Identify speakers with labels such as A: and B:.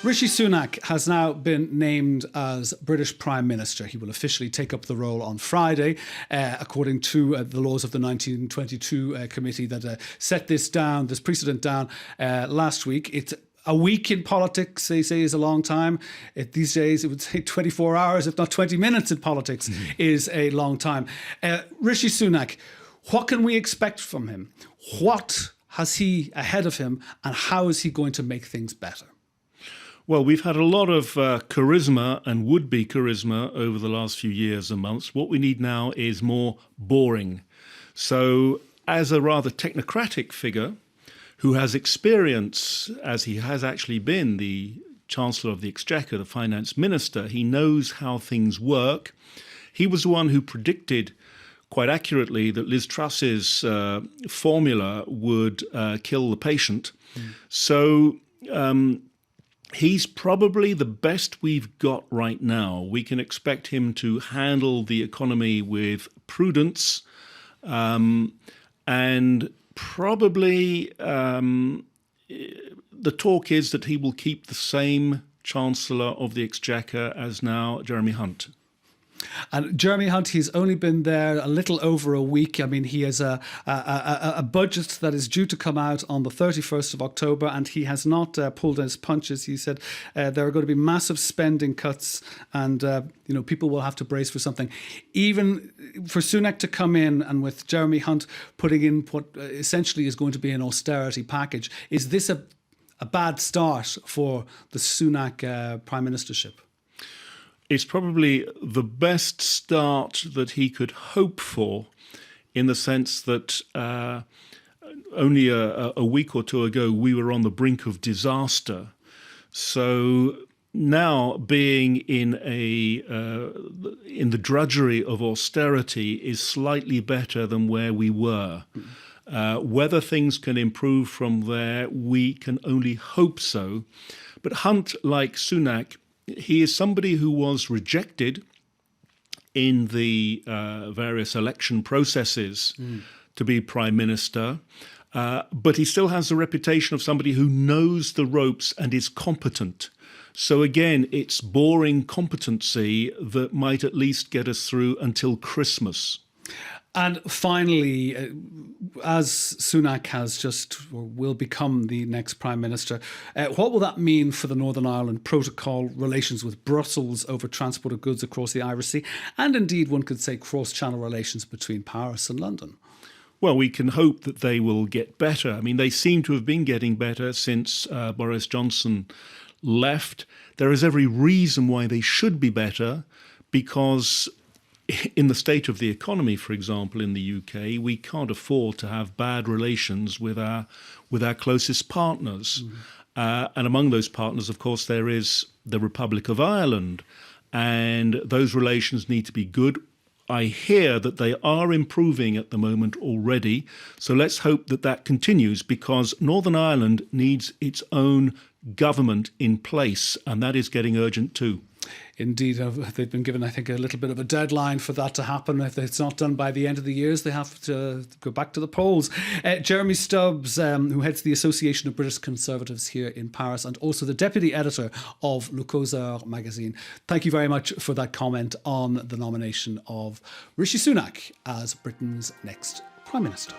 A: Rishi Sunak has now been named as British Prime Minister. He will officially take up the role on Friday, according to the laws of the 1922 committee that set this precedent down last week. It's a week in politics, they say, is a long time. These days, it would say 24 hours, if not 20 minutes in politics, is a long time. Rishi Sunak, what can we expect from him? What has he ahead of him, and how is he going to make things better?
B: Well, we've had a lot of charisma and would-be charisma over the last few years and months. What we need now is more boring. So as a rather technocratic figure who has experience, as he has actually been the Chancellor of the Exchequer, the Finance Minister, he knows how things work. He was the one who predicted quite accurately that Liz Truss's formula would kill the patient. So he's probably the best we've got right now. We can expect him to handle the economy with prudence, and probably the talk is that he will keep the same Chancellor of the Exchequer as now, Jeremy Hunt.
A: And Jeremy Hunt, he's only been there a little over a week. I mean, he has a budget that is due to come out on the 31st of October, and he has not pulled his punches. He said there are going to be massive spending cuts, and people will have to brace for something. Even for Sunak to come in and with Jeremy Hunt putting in what essentially is going to be an austerity package, is this a bad start for the Sunak prime ministership?
B: It's probably the best start that he could hope for, in the sense that only a week or two ago we were on the brink of disaster. So now being in the drudgery of austerity is slightly better than where we were. Whether things can improve from there, we can only hope so. But Hunt, like Sunak, he is somebody who was rejected in the various election processes to be prime minister, but he still has the reputation of somebody who knows the ropes and is competent. So again, it's boring competency that might at least get us through until Christmas.
A: And finally, as Sunak has just or will become the next Prime Minister, what will that mean for the Northern Ireland Protocol relations with Brussels over transport of goods across the Irish Sea, and indeed one could say cross-channel relations between Paris and London?
B: Well, we can hope that they will get better. I mean, they seem to have been getting better since Boris Johnson left. There is every reason why they should be better, because in the state of the economy, for example, in the UK, we can't afford to have bad relations with our closest partners. And among those partners, of course, there is the Republic of Ireland, and those relations need to be good. I hear that they are improving at the moment already, so let's hope that that continues, because Northern Ireland needs its own government in place, and that is getting urgent too.
A: Indeed, they've been given, I think, a little bit of a deadline for that to happen. If it's not done by the end of the year, they have to go back to the polls. Jeremy Stubbs, who heads the Association of British Conservatives here in Paris, and also the deputy editor of Le Causeur magazine. Thank you very much for that comment on the nomination of Rishi Sunak as Britain's next Prime Minister.